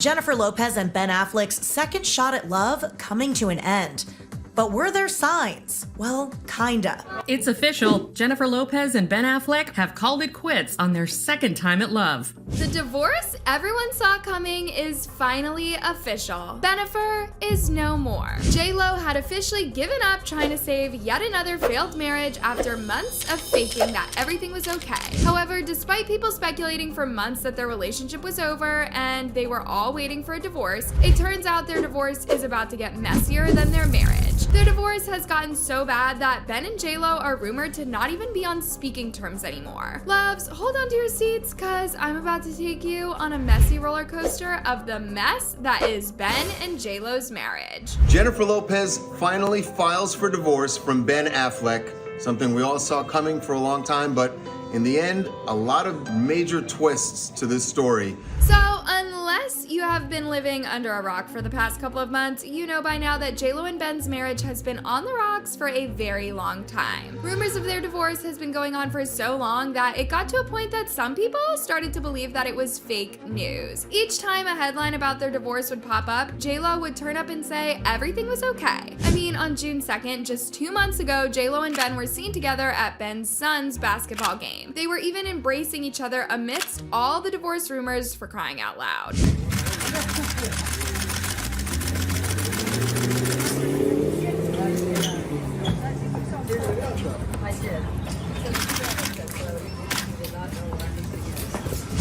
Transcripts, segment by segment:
Jennifer Lopez and Ben Affleck's second shot at love coming to an end. But were there signs? Well, kinda. It's official. Jennifer Lopez and Ben Affleck have called it quits on their second time at love. The divorce everyone saw coming is finally official. Benifer is no more. J.Lo had officially given up trying to save yet another failed marriage after months of faking that everything was okay. However, despite people speculating for months that their relationship was over and they were all waiting for a divorce, it turns out their divorce is about to get messier than their marriage. Their divorce has gotten so bad that Ben and Jlo are rumored to not even be on speaking terms anymore. Loves, hold on to your seats, cause I'm about to take you on a messy roller coaster of the mess that is Ben and Jlo's marriage. Jennifer Lopez finally files for divorce from Ben Affleck, something we all saw coming for a long time, but in the end, a lot of major twists to this story. So, unless you have been living under a rock for the past couple of months, you know by now that J.Lo and Ben's marriage has been on the rocks for a very long time. Rumors of their divorce has been going on for so long that it got to a point that some people started to believe that it was fake news. Each time a headline about their divorce would pop up, J.Lo would turn up and say everything was okay. I mean, on June 2nd, just 2 months ago, J.Lo and Ben were seen together at Ben's son's basketball game. They were even embracing each other amidst all the divorce rumors, for crying out loud.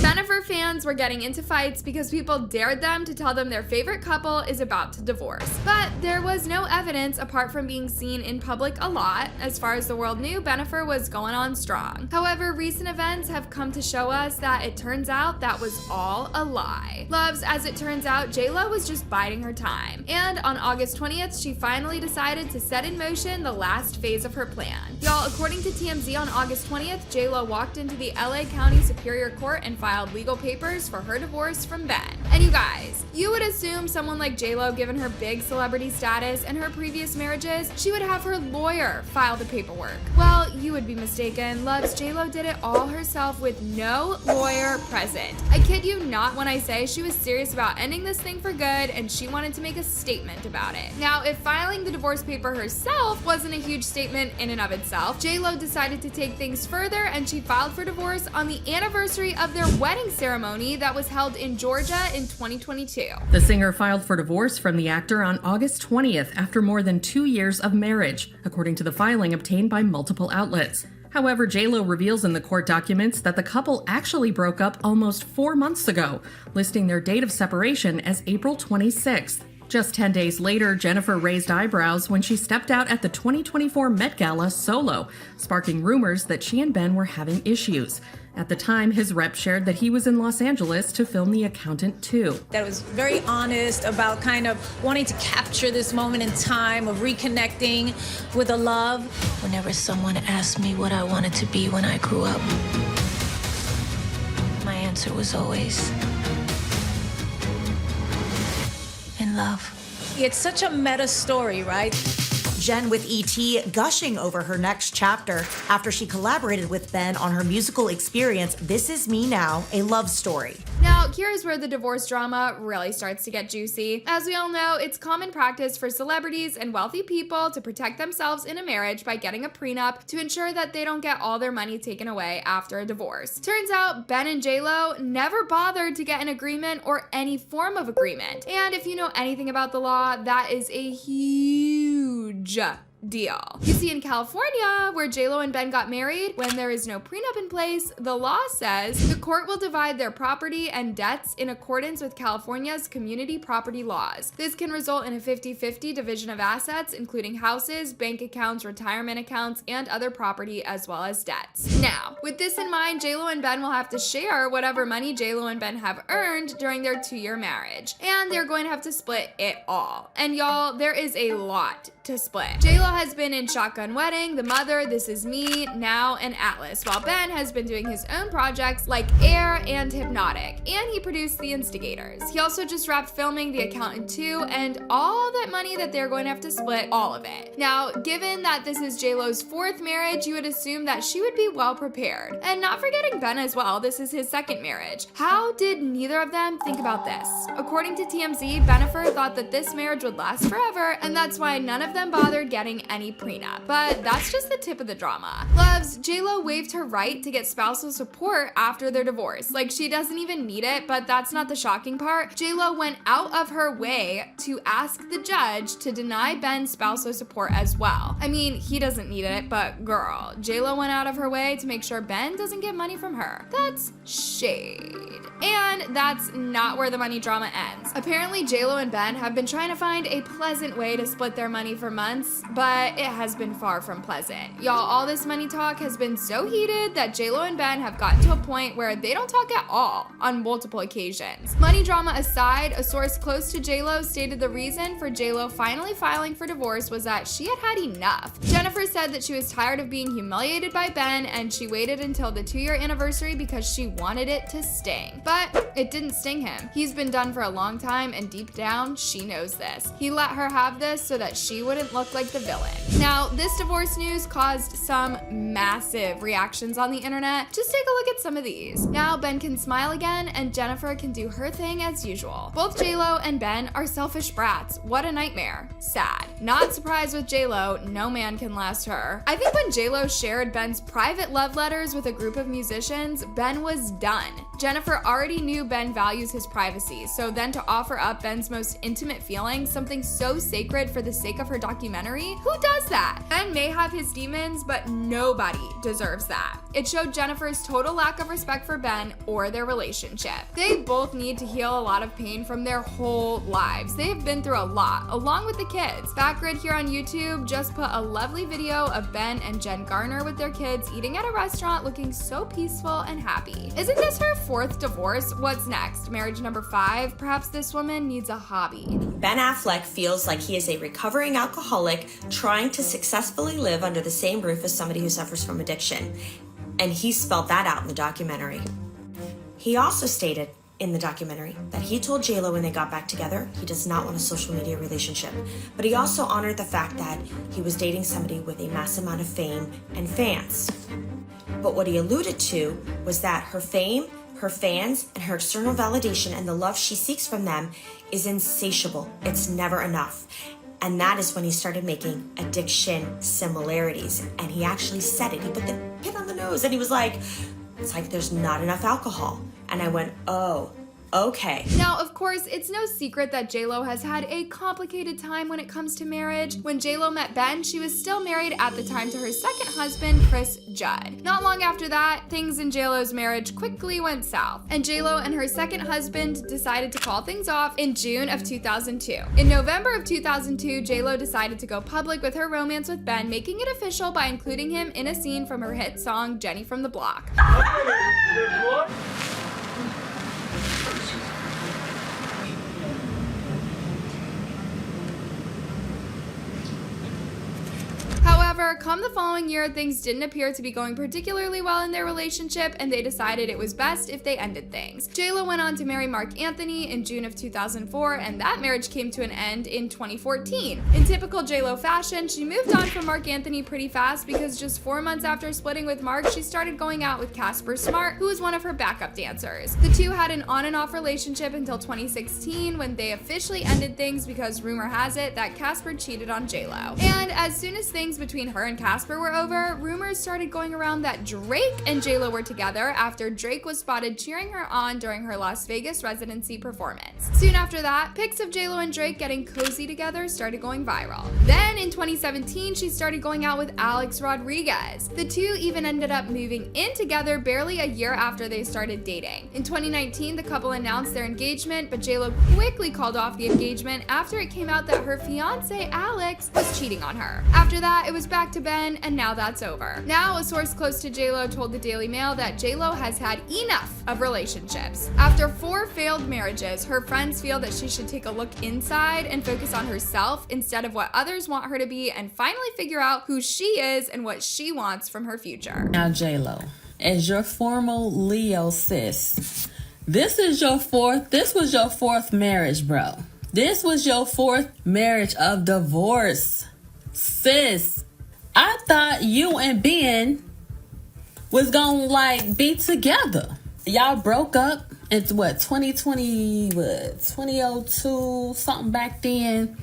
Benifer fans were getting into fights because people dared them to tell them their favorite couple is about to divorce. But there was no evidence apart from being seen in public a lot. As far as the world knew, Benifer was going on strong. However, recent events have come to show us that it turns out that was all a lie. Loves, as it turns out, J.Lo was just biding her time. And on August 20th, she finally decided to set in motion the last phase of her plan. Y'all, according to TMZ, on August 20th, J.Lo walked into the LA County Superior Court and filed legal papers for her divorce from Ben. And you guys, you would assume someone like J.Lo, given her big celebrity status and her previous marriages, she would have her lawyer file the paperwork. Well, you would be mistaken. Loves, J.Lo did it all herself with no lawyer present. I kid you not when I say she was serious about ending this thing for good and she wanted to make a statement about it. Now, if filing the divorce paper herself wasn't a huge statement in and of itself, J.Lo decided to take things further and she filed for divorce on the anniversary of their wedding ceremony that was held in Georgia in 2022. The singer filed for divorce from the actor on August 20th after more than 2 years of marriage, according to the filing obtained by multiple outlets. However, J.Lo reveals in the court documents that the couple actually broke up almost 4 months ago, listing their date of separation as April 26th. Just 10 days later, Jennifer raised eyebrows when she stepped out at the 2024 Met Gala solo, sparking rumors that she and Ben were having issues. At the time, his rep shared that he was in Los Angeles to film The Accountant 2. That was very honest about kind of wanting to capture this moment in time of reconnecting with a love. Whenever someone asked me what I wanted to be when I grew up, my answer was always in love. It's such a meta story, right? Jen with E.T. gushing over her next chapter after she collaborated with Ben on her musical experience, This Is Me Now, a love story. Now, here's where the divorce drama really starts to get juicy. As we all know, it's common practice for celebrities and wealthy people to protect themselves in a marriage by getting a prenup to ensure that they don't get all their money taken away after a divorce. Turns out, Ben and J.Lo never bothered to get an agreement or any form of agreement. And if you know anything about the law, that is a huge deal. You see, in California, where J.Lo and Ben got married, when there is no prenup in place, the law says the court will divide their property and debts in accordance with California's community property laws. This can result in a 50-50 division of assets, including houses, bank accounts, retirement accounts, and other property, as well as debts. Now, with this in mind, J.Lo and Ben will have to share whatever money J.Lo and Ben have earned during their 2-year marriage, and they're going to have to split it all. And y'all, there is a lot to split. JLo has been in Shotgun Wedding, The Mother, This Is Me, Now, and Atlas, while Ben has been doing his own projects like Air and Hypnotic, and he produced The Instigators. He also just wrapped filming The Accountant 2, and all that money that they're going to have to split, all of it. Now, given that this is JLo's 4th marriage, you would assume that she would be well prepared. And not forgetting Ben as well, this is his 2nd marriage. How did neither of them think about this? According to TMZ, Benifer thought that this marriage would last forever, and that's why none of them bothered getting any prenup. But that's just the tip of the drama. Luvs, JLo waived her right to get spousal support after their divorce. Like, she doesn't even need it, but that's not the shocking part. JLo went out of her way to ask the judge to deny Ben's spousal support as well. I mean, he doesn't need it, but girl, JLo went out of her way to make sure Ben doesn't get money from her. That's shade. And that's not where the money drama ends. Apparently, JLo and Ben have been trying to find a pleasant way to split their money for months, but it has been far from pleasant. Y'all, all this money talk has been so heated that JLo and Ben have gotten to a point where they don't talk at all on multiple occasions. Money drama aside, a source close to JLo stated the reason for JLo finally filing for divorce was that she had had enough. Benifer said that she was tired of being humiliated by Ben, and she waited until the 2-year anniversary because she wanted it to sting. But it didn't sting him. He's been done for a long time, and deep down, she knows this. He let her have this so that she wouldn't look like the villain. Now, this divorce news caused some massive reactions on the internet. Just take a look at some of these. Now, Ben can smile again, and Jennifer can do her thing as usual. Both JLo and Ben are selfish brats. What a nightmare. Sad. Not surprised with JLo, no man can last her. I think when JLo shared Ben's private love letters with a group of musicians, Ben was done. Jennifer already knew Ben values his privacy, so then to offer up Ben's most intimate feelings, something so sacred for the sake of her documentary, who does that? Ben may have his demons, but nobody deserves that. It showed Jennifer's total lack of respect for Ben or their relationship. They both need to heal a lot of pain from their whole lives. They have been through a lot, along with the kids. Backgrid here on YouTube just put a lovely video of Ben and Jen Garner with their kids eating at a restaurant looking so peaceful and happy. Isn't this her 4th divorce? What's next? Marriage number 5? Perhaps this woman needs a hobby. Ben Affleck feels like he is a recovering alcoholic trying to successfully live under the same roof as somebody who suffers from addiction. And he spelled that out in the documentary. He also stated in the documentary that he told JLo when they got back together he does not want a social media relationship. But he also honored the fact that he was dating somebody with a massive amount of fame and fans. But what he alluded to was that her fame, her fans, and her external validation and the love she seeks from them is insatiable. It's never enough. And that is when he started making addiction similarities. And he actually said it. He put the hit on the nose and he was like, it's like there's not enough alcohol. And I went, oh, okay. Now, of course, it's no secret that JLo has had a complicated time when it comes to marriage. When JLo met Ben, she was still married at the time to her 2nd husband, Chris Judd. Not long after that, things in JLo's marriage quickly went south, and JLo and her 2nd husband decided to call things off in June of 2002. In November of 2002, JLo decided to go public with her romance with Ben, making it official by including him in a scene from her hit song, Jenny from the Block. However, come the following year, things didn't appear to be going particularly well in their relationship, and they decided it was best if they ended things. JLo went on to marry Mark Anthony in June of 2004, and that marriage came to an end in 2014. In typical JLo fashion, she moved on from Mark Anthony pretty fast because just 4 months after splitting with Mark, she started going out with Casper Smart, who was one of her backup dancers. The two had an on and off relationship until 2016, when they officially ended things because rumor has it that Casper cheated on JLo. And as soon as things between her and Casper were over, rumors started going around that Drake and JLo were together after Drake was spotted cheering her on during her Las Vegas residency performance. Soon after that, pics of JLo and Drake getting cozy together started going viral. Then in 2017, she started going out with Alex Rodriguez. The two even ended up moving in together barely a year after they started dating. In 2019, the couple announced their engagement, but JLo quickly called off the engagement after it came out that her fiance Alex was cheating on her. After that, it was back back to Ben, and now that's over. Now, a source close to JLo told the Daily Mail that JLo has had enough of relationships. After 4 failed marriages, her friends feel that she should take a look inside and focus on herself instead of what others want her to be, and finally figure out who she is and what she wants from her future. Now, JLo, as your formal Leo sis, this was your 4th marriage, bro. This was your 4th marriage of divorce. Sis, I thought you and Ben was gonna be together. Y'all broke up in 2002, something back then.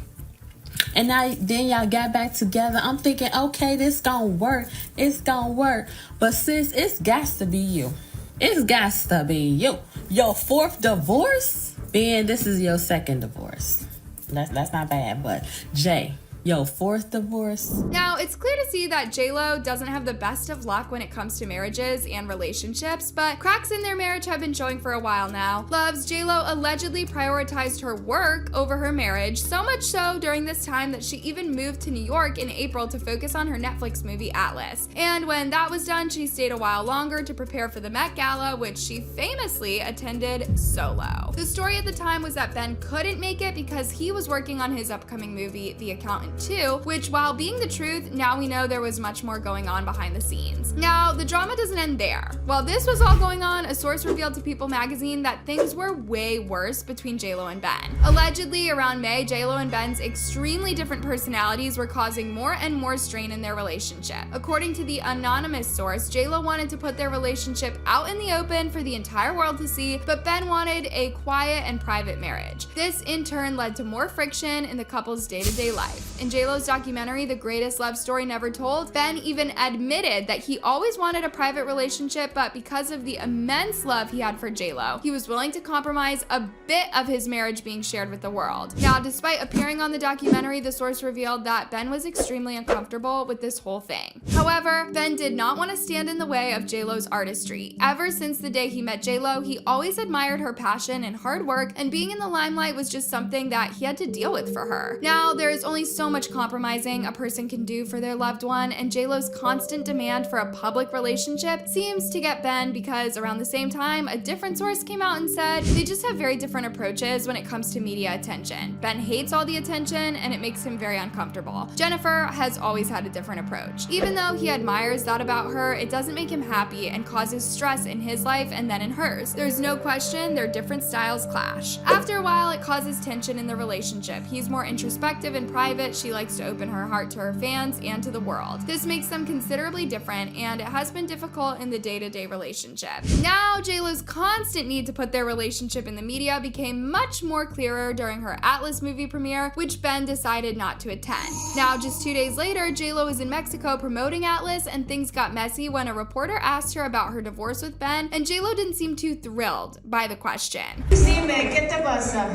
And then y'all got back together. I'm thinking, okay, this gonna work. It's gonna work. But sis, it's got to be you. It's got to be you. Your 4th divorce? Ben, this is your 2nd divorce. That's not bad, but Jay, your 4th divorce? Now, it's clear to see that JLo doesn't have the best of luck when it comes to marriages and relationships, but cracks in their marriage have been showing for a while now. Luvs, JLo allegedly prioritized her work over her marriage, so much so during this time that she even moved to New York in April to focus on her Netflix movie Atlas. And when that was done, she stayed a while longer to prepare for the Met Gala, which she famously attended solo. The story at the time was that Ben couldn't make it because he was working on his upcoming movie, The Accountant 2, which, while being the truth, now we know there was much more going on behind the scenes. Now, the drama doesn't end there. While this was all going on, a source revealed to People magazine that things were way worse between JLo and Ben. Allegedly, around May, JLo and Ben's extremely different personalities were causing more and more strain in their relationship. According to the anonymous source, JLo wanted to put their relationship out in the open for the entire world to see, but Ben wanted a quiet and private marriage. This, in turn, led to more friction in the couple's day-to-day life. In JLo's documentary, The Greatest Love Story Never Told, Ben even admitted that he always wanted a private relationship, but because of the immense love he had for JLo, he was willing to compromise a bit of his marriage being shared with the world. Now, despite appearing on the documentary, the source revealed that Ben was extremely uncomfortable with this whole thing. However, Ben did not want to stand in the way of JLo's artistry. Ever since the day he met JLo, he always admired her passion and hard work, and being in the limelight was just something that he had to deal with for her. Now, there is only so much compromising a person can do for their loved one, and JLo's constant demand for a public relationship seems to get Ben, because around the same time, a different source came out and said they just have very different approaches when it comes to media attention. Ben hates all the attention, and it makes him very uncomfortable. Benifer has always had a different approach. Even though he admires that about her, it doesn't make him happy and causes stress in his life and then in hers. There's no question their different styles clash. After a while, it causes tension in the relationship. He's more introspective and private. She likes to open her heart to her fans and to the world. This makes them considerably different, and it has been difficult in the day-to-day relationship. Now, JLo's constant need to put their relationship in the media became much more clearer during her Atlas movie premiere, which Ben decided not to attend. Now, just 2 days later, JLo was in Mexico promoting Atlas, and things got messy when a reporter asked her about her divorce with Ben, and JLo didn't seem too thrilled by the question. Dime, ¿qué te pasa?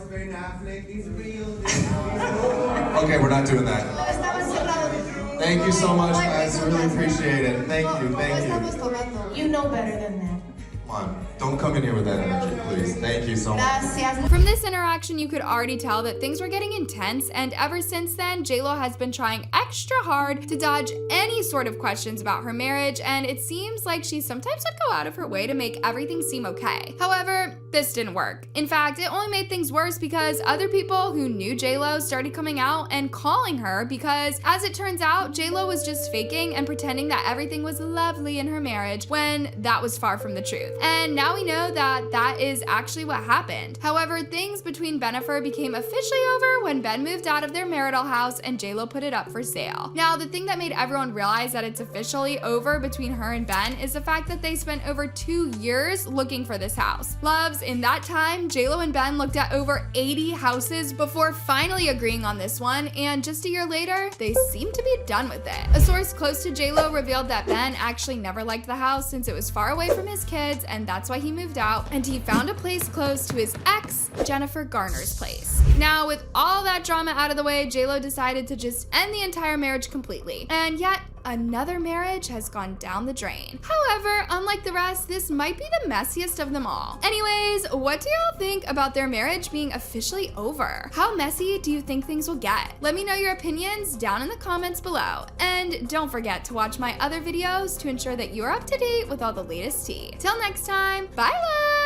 Ben Affleck, he's real. Okay, we're not doing that. Thank you so much, guys. Really appreciate it. Thank you, thank you. You know better than that. Come on, don't come in here with that energy, please. Thank you so much. Gracias. From this interaction, you could already tell that things were getting intense, and ever since then, JLo has been trying extra hard to dodge any sort of questions about her marriage, and it seems like she sometimes would go out of her way to make everything seem okay. However, this didn't work. In fact, it only made things worse because other people who knew JLo started coming out and calling her, because as it turns out, JLo was just faking and pretending that everything was lovely in her marriage when that was far from the truth. And now we know that that is actually what happened. However, things between Benifer became officially over when Ben moved out of their marital house and JLo put it up for sale. Now, the thing that made everyone realize that it's officially over between her and Ben is the fact that they spent over 2 years looking for this house. Luvs, in that time, JLo and Ben looked at over 80 houses before finally agreeing on this one, and just a year later, they seemed to be done with it. A source close to JLo revealed that Ben actually never liked the house since it was far away from his kids, and that's why he moved out, and he found a place close to his ex, Jennifer Garner's place. Now, with all that drama out of the way, JLo decided to just end the entire marriage completely. And yet, another marriage has gone down the drain. However, unlike the rest, this might be the messiest of them all. Anyways, what do y'all think about their marriage being officially over? How messy do you think things will get? Let me know your opinions down in the comments below. And don't forget to watch my other videos to ensure that you're up to date with all the latest tea. Till next time, bye love!